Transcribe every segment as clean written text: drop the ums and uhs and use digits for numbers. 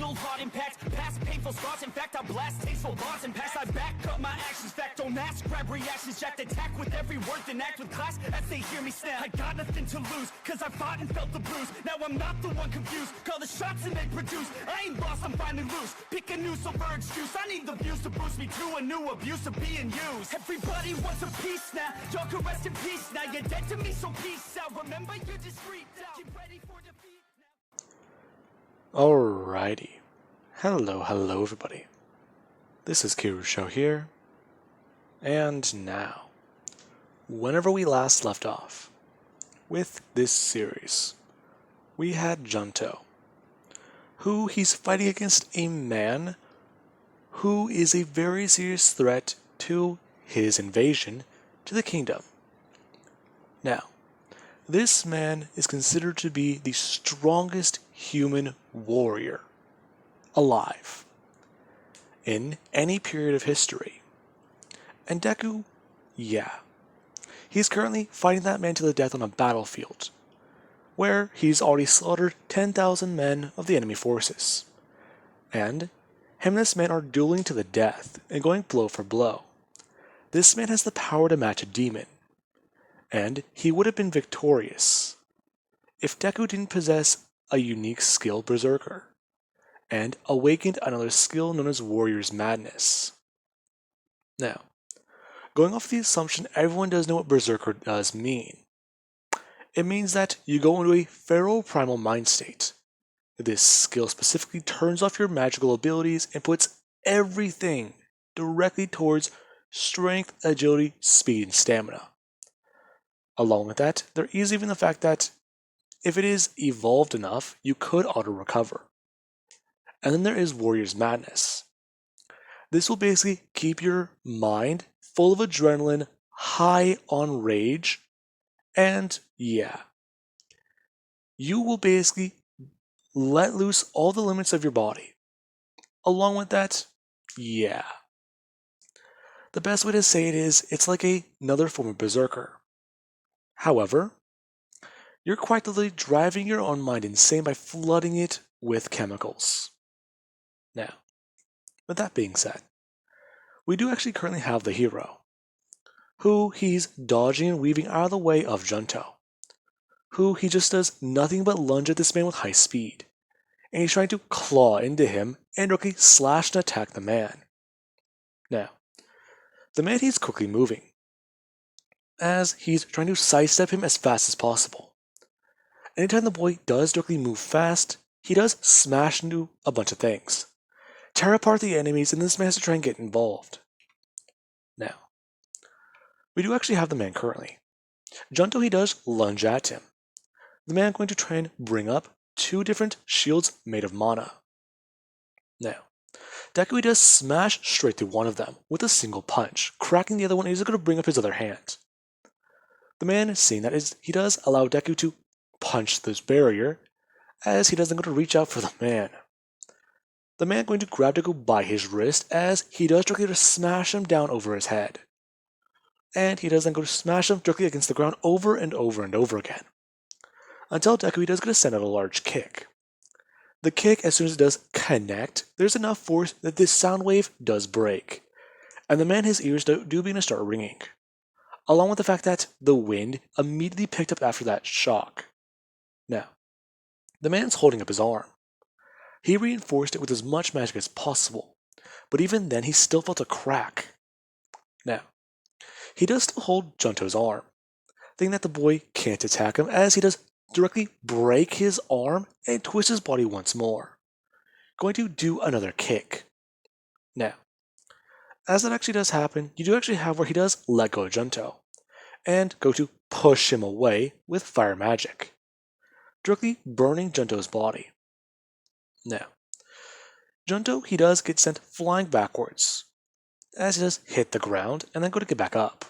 fatal heart impacts, past painful scars. In fact, I blast tasteful bars and pass. I back up my actions, fact don't ask, grab reactions, jacked attack with every word, then act with class as they hear me snap. I got nothing to lose, cause I fought and felt the bruise. Now I'm not the one confused, call the shots and they produce. I ain't lost, I'm finally loose. Pick a new silver excuse, I need the views to boost me to a new abuse of being used. Everybody wants a piece now, y'all can rest in peace now. You're dead to me, so peace out. Remember you're discreet now. Get ready for defeat now. Alrighty. Hello everybody. This is Kirusho here. And now, whenever we last left off with this series, we had Junto, who he's fighting against a man who is a very serious threat to his invasion to the kingdom. Now, this man is considered to be the strongest human warrior alive in any period of history. And Deku, yeah, he's currently fighting that man to the death on a battlefield, where he's already slaughtered 10,000 men of the enemy forces. And him and this man are dueling to the death and going blow for blow. This man has the power to match a demon, and he would have been victorious if Deku didn't possess a unique skill, Berserker, and awakened another skill known as Warrior's Madness. Now, going off the assumption everyone does know what Berserker does mean, it means that you go into a feral primal mind state. This skill specifically turns off your magical abilities and puts everything directly towards strength, agility, speed, and stamina. Along with that, there is even the fact that if it is evolved enough, you could auto-recover. And then there is Warrior's Madness. This will basically keep your mind full of adrenaline, high on rage, and yeah, you will basically let loose all the limits of your body. Along with that, yeah. The best way to say it is, it's like another form of Berserker. However, you're quite literally driving your own mind insane by flooding it with chemicals. Now, with that being said, we do actually currently have the hero, who he's dodging and weaving out of the way of Junto, who he just does nothing but lunge at this man with high speed, and he's trying to claw into him and directly slash and attack the man. Now, the man he's quickly moving, as he's trying to sidestep him as fast as possible. Anytime the boy does directly move fast, he does smash into a bunch of things, tear apart the enemies, and this man has to try and get involved. Now, we do actually have the man currently. Junto, he does lunge at him. The man going to try and bring up 2 different shields made of mana. Now, Deku, he does smash straight through one of them with a single punch, cracking the other one, and he's going to bring up his other hand. The man, seeing that, he does allow Deku to punch this barrier, as he doesn't go to reach out for the man. The man going to grab Deku by his wrist, as he does directly to smash him down over his head. And he does then go to smash him directly against the ground over and over and over again, until Deku, he does get to send out a large kick. The kick, as soon as it does connect, there's enough force that this sound wave does break, and the man, his ears do begin to start ringing, along with the fact that the wind immediately picked up after that shock. Now, the man's holding up his arm. He reinforced it with as much magic as possible, but even then he still felt a crack. Now, he does still hold Junto's arm, thinking that the boy can't attack him, as he does directly break his arm and twist his body once more, going to do another kick. Now, as that actually does happen, you do actually have where he does let go of Junto, and go to push him away with fire magic, directly burning Junto's body. Now, Junto, he does get sent flying backwards, as he does hit the ground and then go to get back up.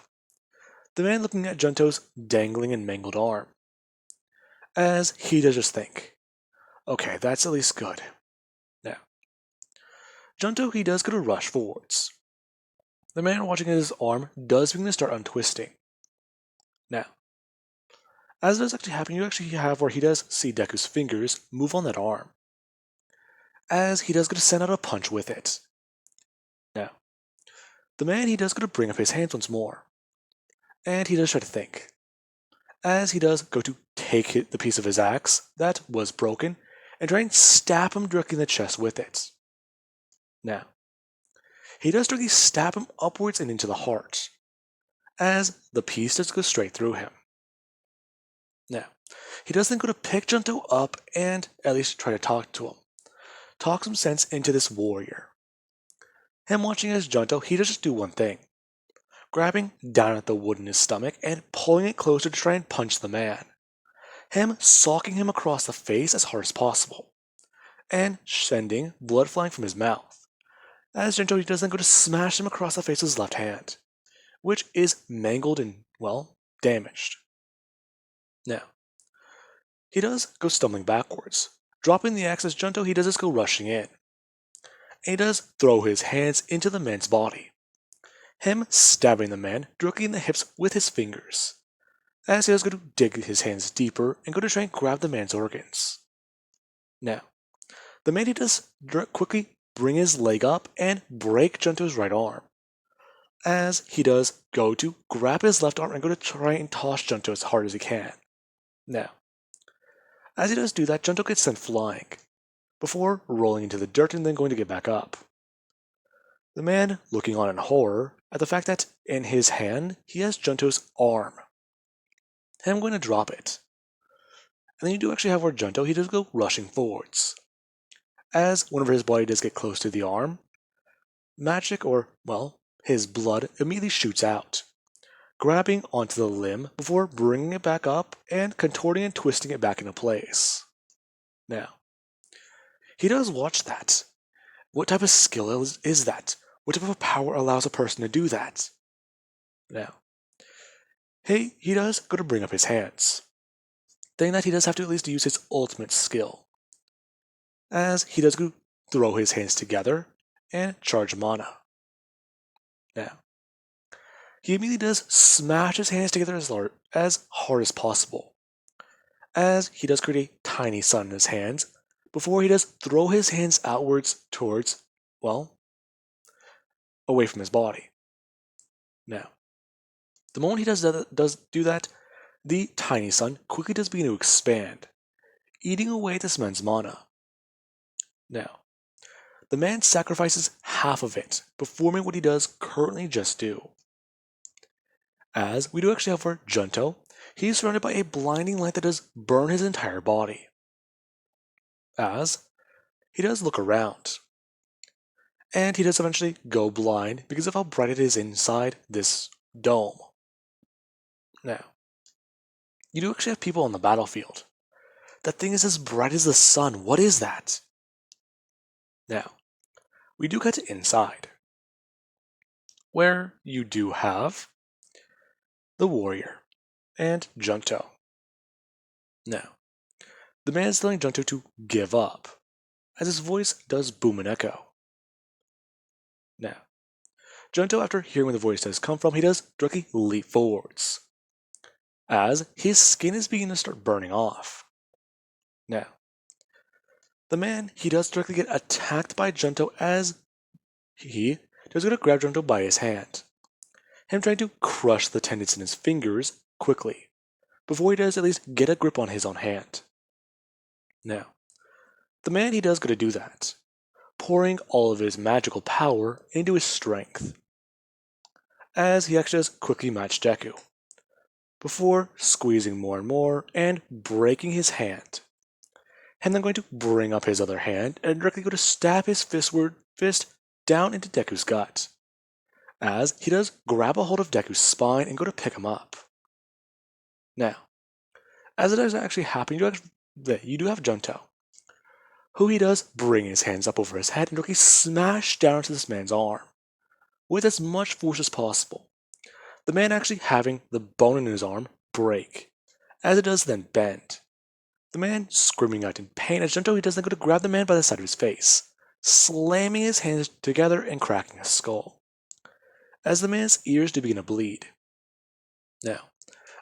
The man looking at Junto's dangling and mangled arm, as he does just think, okay, that's at least good. Now, Junto, he does go to rush forwards. The man watching his arm does begin to start untwisting. Now, as it does actually happen, you actually have where he does see Deku's fingers move on that arm. as he does go to send out a punch with it. Now, the man he does go to bring up his hands once more, and he does try to think, as he does go to take the piece of his axe that was broken and try and stab him directly in the chest with it. Now, he does directly stab him upwards and into the heart, as the piece does go straight through him. Now, he does then go to pick Junto up and at least try to talk to him. Talk some sense into this warrior. Him watching as Junto, he does just do one thing. Grabbing down at the wood in his stomach and pulling it closer to try and punch the man. Him socking him across the face as hard as possible. And sending blood flying from his mouth. As Junto, he does then go to smash him across the face with his left hand, which is mangled and, well, damaged. Now, he does go stumbling backwards. Dropping the axe as Junto, he does just go rushing in. And he does throw his hands into the man's body. Him stabbing the man directly in the hips with his fingers. As he does go to dig his hands deeper and go to try and grab the man's organs. Now, the man he does quickly bring his leg up and break Junto's right arm. As he does go to grab his left arm and go to try and toss Junto as hard as he can. Now, as he does do that, Junto gets sent flying, before rolling into the dirt and then going to get back up. The man looking on in horror at the fact that in his hand he has Junto's arm. And I'm going to drop it. And then you do actually have where Junto, he does go rushing forwards. As whenever his body does get close to the arm, magic or, well, his blood immediately shoots out, grabbing onto the limb before bringing it back up and contorting and twisting it back into place. Now, he does watch that. What type of skill is that? What type of power allows a person to do that? Now, he does go to bring up his hands, thinking that he does have to at least use his ultimate skill, as he does go throw his hands together and charge mana. Now, he immediately does smash his hands together as hard as possible, as he does create a tiny sun in his hands, before he does throw his hands outwards towards, well, away from his body. Now, the moment he does do that, the tiny sun quickly does begin to expand, eating away this man's mana. Now, the man sacrifices half of it, performing what he does currently just do. As we do actually have for Junto, he is surrounded by a blinding light that does burn his entire body. As he does look around, and he does eventually go blind because of how bright it is inside this dome. Now, you do actually have people on the battlefield. That thing is as bright as the sun. What is that? Now, we do get to inside, where you do have the warrior and Junto. Now, the man is telling Junto to give up, as his voice does boom and echo. Now, Junto, after hearing where the voice does come from, he does directly leap forwards, as his skin is beginning to start burning off. Now, the man, he does directly get attacked by Junto as he does go to grab Junto by his hand, him trying to crush the tendons in his fingers quickly, before he does at least get a grip on his own hand. Now, the man, he does go to do that, pouring all of his magical power into his strength, as he actually does quickly match Deku, before squeezing more and more and breaking his hand, and then going to bring up his other hand and directly go to stab his fist down into Deku's gut, as he does grab a hold of Deku's spine and go to pick him up. Now, as it does actually happen, you do have Junto, who he does bring his hands up over his head and directly smash down to this man's arm, with as much force as possible. The man actually having the bone in his arm break, as it does then bend. The man screaming out in pain as Junto, he does then go to grab the man by the side of his face, slamming his hands together and cracking his skull, as the man's ears do begin to bleed. Now,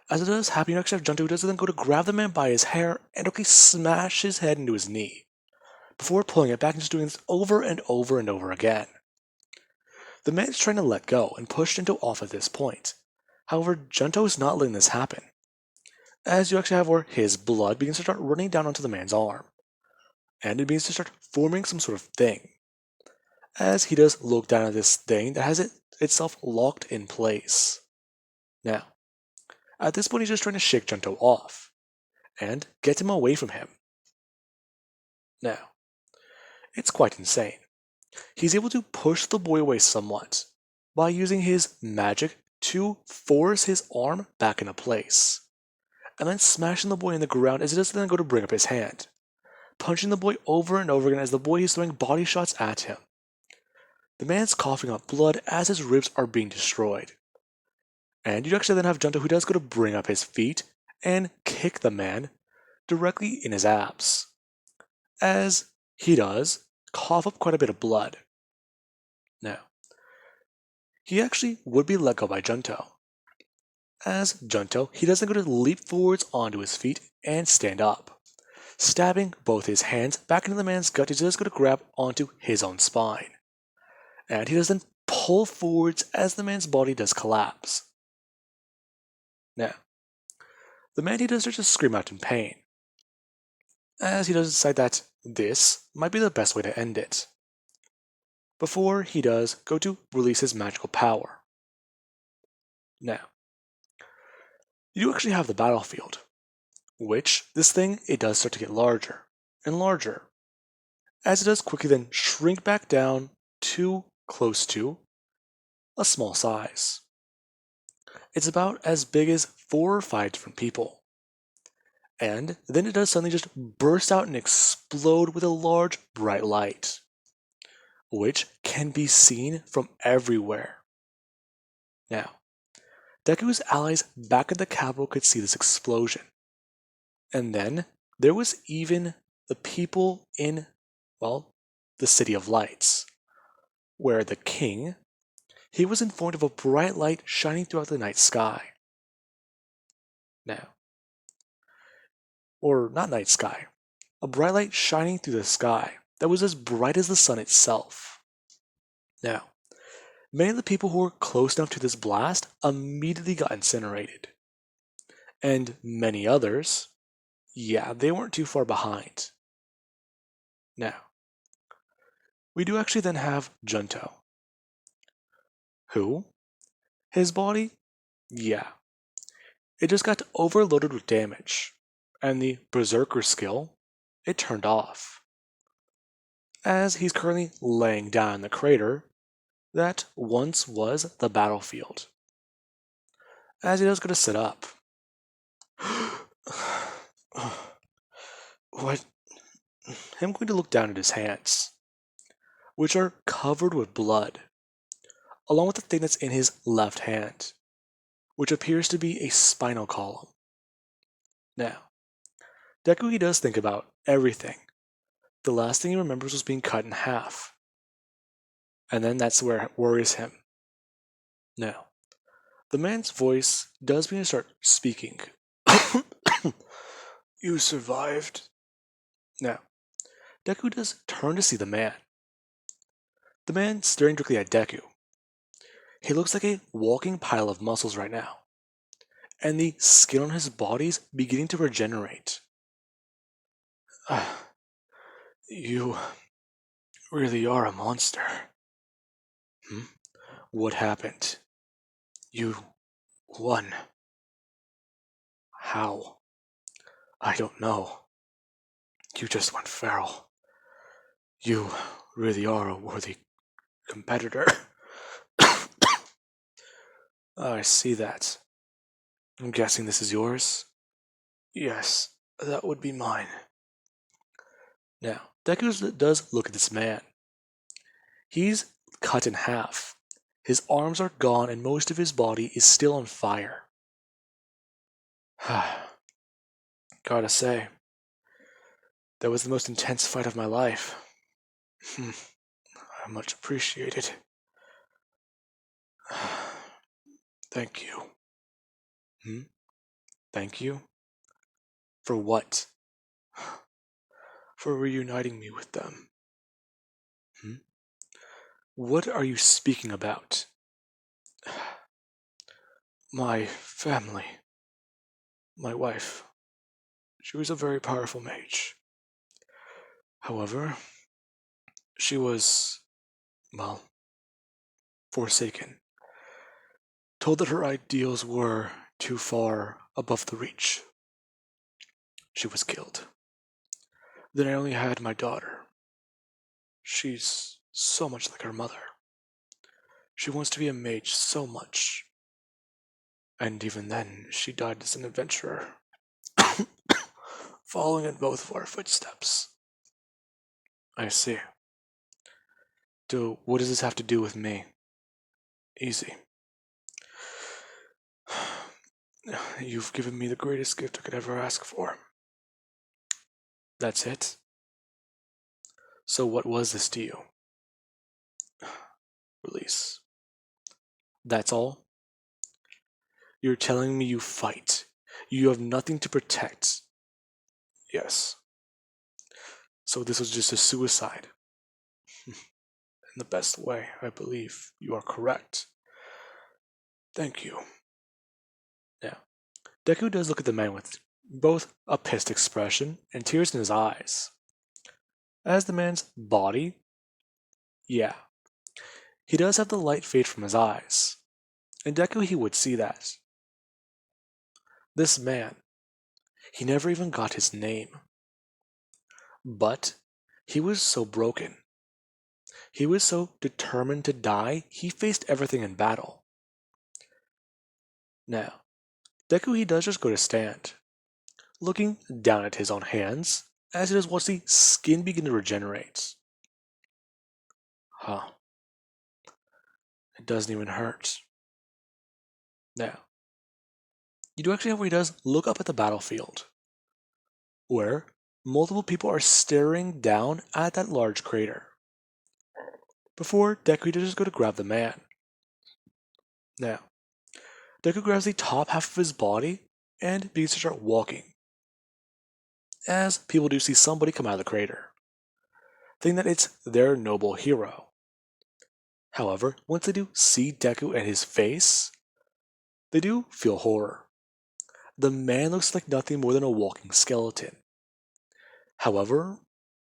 as it does happen, you actually have Junto, who does then go to grab the man by his hair and directly smash his head into his knee, before pulling it back and just doing this over and over and over again. The man is trying to let go and push Junto off at this point. However, Junto is not letting this happen, as you actually have where his blood begins to start running down onto the man's arm, and it begins to start forming some sort of thing, as he does look down at this thing that has itself locked in place. Now, at this point he's just trying to shake Junto off, and get him away from him. Now, it's quite insane. He's able to push the boy away somewhat by using his magic to force his arm back into place, and then smashing the boy in the ground as he does then go to bring up his hand, punching the boy over and over again as the boy is throwing body shots at him. The man's coughing up blood as his ribs are being destroyed. And you actually then have Junto who does go to bring up his feet and kick the man directly in his abs, as he does cough up quite a bit of blood. Now, he actually would be let go by Junto. As Junto, he doesn't go to leap forwards onto his feet and stand up, stabbing both his hands back into the man's gut as he does go to grab onto his own spine. And he does then pull forwards as the man's body does collapse. Now, the man he does start to scream out in pain, as he does decide that this might be the best way to end it, before he does go to release his magical power. Now, you actually have the battlefield, which this thing, it does start to get larger and larger, as it does quickly then shrink back down to close to a small size. It's about as big as 4 or 5 different people. And then it does suddenly just burst out and explode with a large bright light, which can be seen from everywhere. Now, Deku's allies back at the capital could see this explosion. And then there was even the people in, well, the City of Lights, where the king, he was informed of a bright light shining throughout the night sky. Now, or not night sky, a bright light shining through the sky that was as bright as the sun itself. Now, many of the people who were close enough to this blast immediately got incinerated. And many others, yeah, they weren't too far behind. Now, we do actually then have Junto, who, his body, yeah, it just got overloaded with damage, and the Berserker skill, it turned off, as he's currently laying down in the crater that once was the battlefield, as he does go to sit up. What? I'm going to look down at his hands, which are covered with blood, along with the thing that's in his left hand, which appears to be a spinal column. Now, Deku, he does think about everything. The last thing he remembers was being cut in half. And then that's where it worries him. Now, the man's voice does begin to start speaking. You survived. Now, Deku does turn to see the man. The man staring directly at Deku. He looks like a walking pile of muscles right now, and the skin on his body's beginning to regenerate. You really are a monster. What happened? You won. How? I don't know. You just went feral. You really are a worthy competitor. I see that. I'm guessing this is yours? Yes, that would be mine. Now, Deku does look at this man. He's cut in half. His arms are gone and most of his body is still on fire. Gotta say, that was the most intense fight of my life. I much appreciate it. Thank you. Thank you? For what? for reuniting me with them. What are you speaking about? My family. My wife. She was a very powerful mage. However, she was, well, forsaken. Told that her ideals were too far above the reach. She was killed. Then I only had my daughter. She's so much like her mother. She wants to be a mage so much. And even then, she died as an adventurer, following in both of our footsteps. I see. What does this have to do with me? Easy. You've given me the greatest gift I could ever ask for. That's it? So what was this to you? Release. That's all? You're telling me you fight. You have nothing to protect. Yes. So this was just a suicide. In the best way, I believe. You are correct. Thank you. Now, Deku does look at the man with both a pissed expression and tears in his eyes. As the man's body, yeah, he does have the light fade from his eyes. And Deku, he would see that. This man, he never even got his name. But he was so broken. He was so determined to die, he faced everything in battle. Now, Deku, he does just go to stand, looking down at his own hands as he does watch the skin begin to regenerate. Huh. It doesn't even hurt. Now, you do actually have where he does look up at the battlefield, where multiple people are staring down at that large crater. Before Deku does just go to grab the man. Now, Deku grabs the top half of his body and begins to start walking, as people do see somebody come out of the crater, thinking that it's their noble hero. However, once they do see Deku and his face, they do feel horror. The man looks like nothing more than a walking skeleton. However,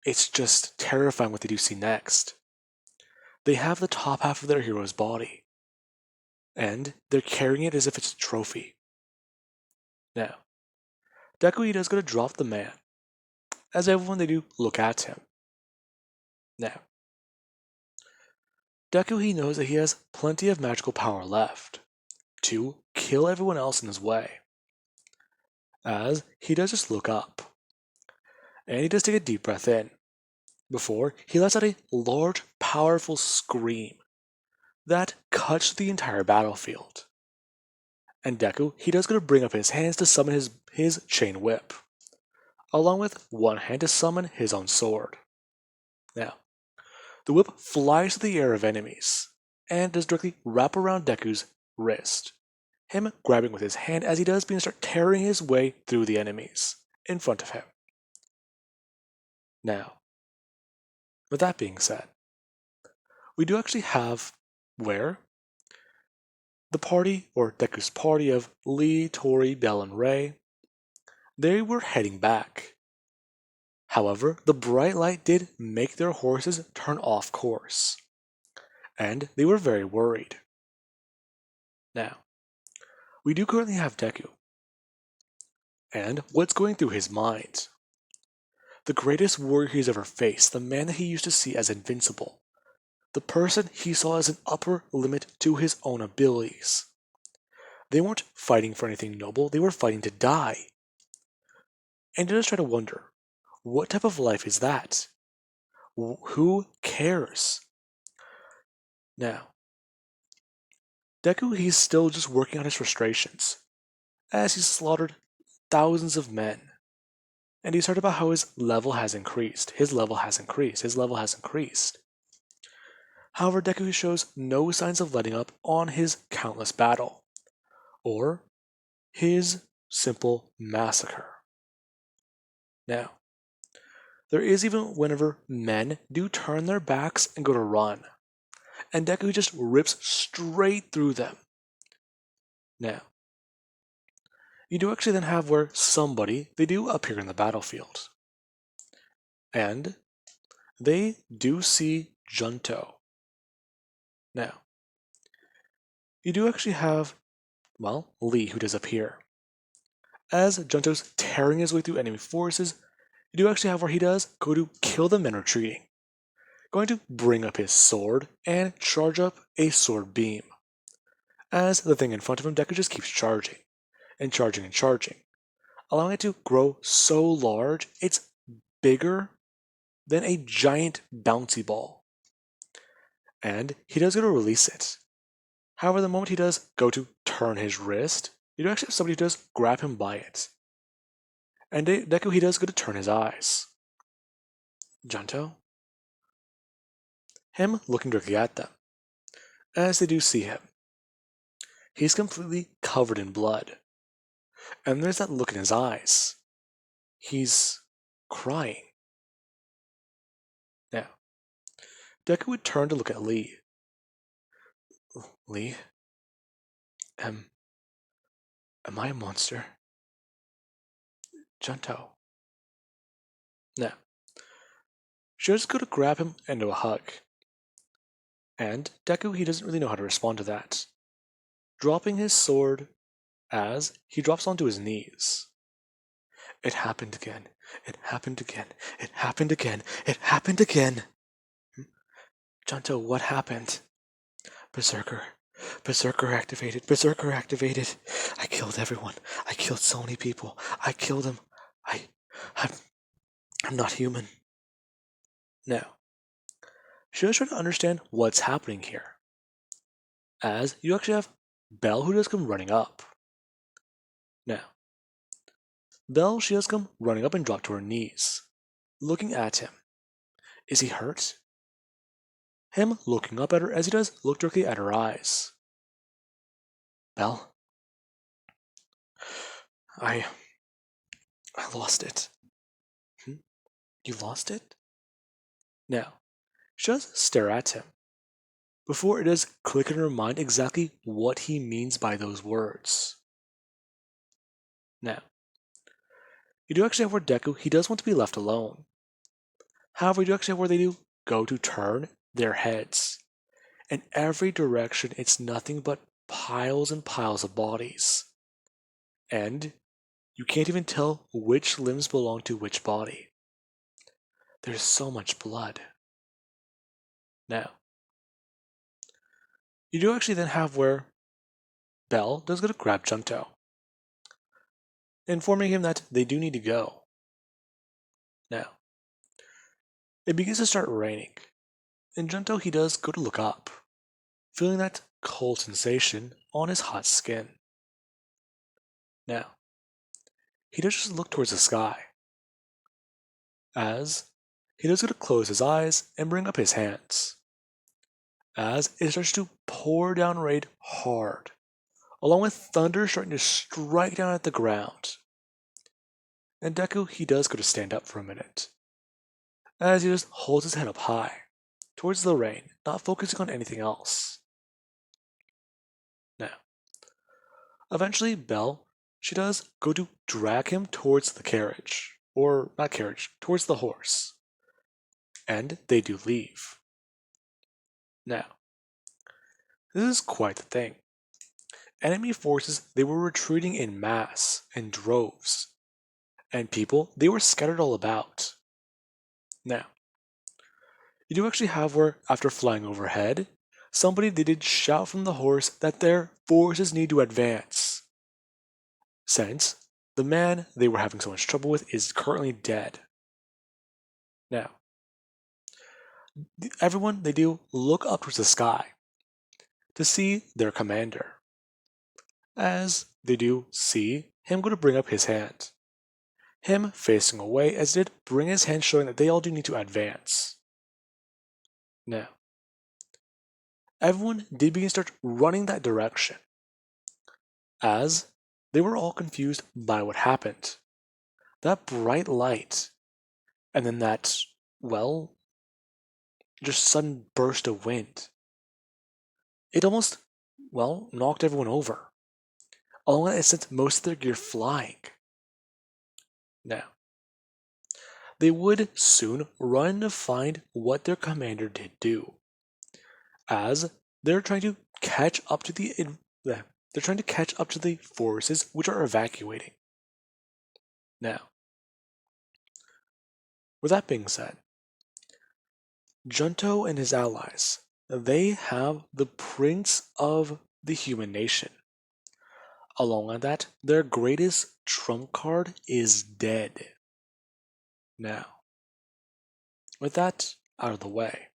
it's just terrifying what they do see next. They have the top half of their hero's body, and they're carrying it as if it's a trophy. Now, Deku, he does go to drop the man, as everyone they do look at him. Now, Deku, he knows that he has plenty of magical power left to kill everyone else in his way, as he does just look up, and he does take a deep breath in, before he lets out a large, powerful scream that cuts the entire battlefield. And Deku, he does go to bring up his hands to summon his chain whip, along with one hand to summon his own sword. Now, the whip flies through the air of enemies, and does directly wrap around Deku's wrist, him grabbing with his hand as he does begin to start tearing his way through the enemies in front of him. Now, with that being said, we do actually have where the party, or Deku's party of Lee, Tori, Bell, and Ray, they were heading back. However, the bright light did make their horses turn off course, and they were very worried. Now, we do currently have Deku, and what's going through his mind? The greatest warrior he's ever faced, the man that he used to see as invincible, the person he saw as an upper limit to his own abilities. They weren't fighting for anything noble, they were fighting to die. And you just try to wonder, what type of life is that? Who cares? Now, Deku, he's still just working on his frustrations, as he's slaughtered thousands of men. And he's heard about how his level has increased. His level has increased. His level has increased. However, Deku shows no signs of letting up on his countless battle, or his simple massacre. Now, There is even whenever men do turn their backs and go to run, and Deku just rips straight through them. Now, you do actually then have where somebody, they do appear in the battlefield. And they do see Junto. Now, you do actually have, well, Lee who does appear. As Junto's tearing his way through enemy forces, you do actually have where he does go to kill the men retreating. Going to bring up his sword and charge up a sword beam. As the thing in front of him, Deku just keeps charging, and charging and charging, allowing it to grow so large it's bigger than a giant bouncy ball. And he does go to release it. However, the moment he does go to turn his wrist, you do actually have somebody who does grab him by it. And Deku, he does go to turn his eyes. Junto? Him looking directly at them. As they do see him, he's completely covered in blood. And there's that look in his eyes. He's crying. Now, Deku would turn to look at Lee. Lee? Am I a monster? Junto. Now, she just go to grab him and do a hug. And Deku, he doesn't really know how to respond to that. Dropping his sword as he drops onto his knees. It happened again. It happened again. It happened again. It happened again. Junto, what happened? Berserker. Berserker activated. Berserker activated. I killed everyone. I killed so many people. I killed them. I'm not human. Now, she was trying to understand what's happening here. As you actually have Belle who does come running up. Now, Belle, she does come running up and drop to her knees, looking at him. Is he hurt? Him looking up at her as he does look directly at her eyes. Belle? I lost it. You lost it? Now, she does stare at him, before it does click in her mind exactly what he means by those words. Now, you do actually have where Deku, he does want to be left alone. However, you do actually have where they do go to turn their heads. In every direction, it's nothing but piles and piles of bodies. And you can't even tell which limbs belong to which body. There's so much blood. Now, you do actually then have where Belle does go to grab Junto, informing him that they do need to go. Now, it begins to start raining, and Junto, he does go to look up, feeling that cold sensation on his hot skin. Now, he does just look towards the sky, as he does go to close his eyes and bring up his hands, as it starts to pour down rain hard, along with thunder starting to strike down at the ground. And Deku, he does go to stand up for a minute, as he just holds his head up high, towards the rain, not focusing on anything else. Now, eventually Belle, she does go to drag him towards the carriage, or not carriage, towards the horse. And they do leave. Now, this is quite the thing. Enemy forces, they were retreating in mass, in droves. And people, they were scattered all about. Now, you do actually have where, after flying overhead, somebody they did shout from the horse that their forces need to advance. Since the man they were having so much trouble with is currently dead. Now, everyone, they do look up towards the sky to see their commander, as they do see him go to bring up his hand. Him facing away as he did bring his hand, showing that they all do need to advance. Now, everyone did begin to start running that direction, as they were all confused by what happened. That bright light, And then that, well, just sudden burst of wind. It almost, well, knocked everyone over. All it sent most of their gear flying. Now, they would soon run to find what their commander did do, as they're trying to catch up to the forces which are evacuating. Now, with that being said, Junto and his allies, they have the Prince of the Human Nation. Along with that, their greatest trump card is dead. Now, with that out of the way,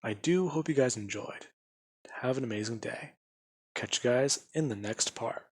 I do hope you guys enjoyed. Have an amazing day. Catch you guys in the next part.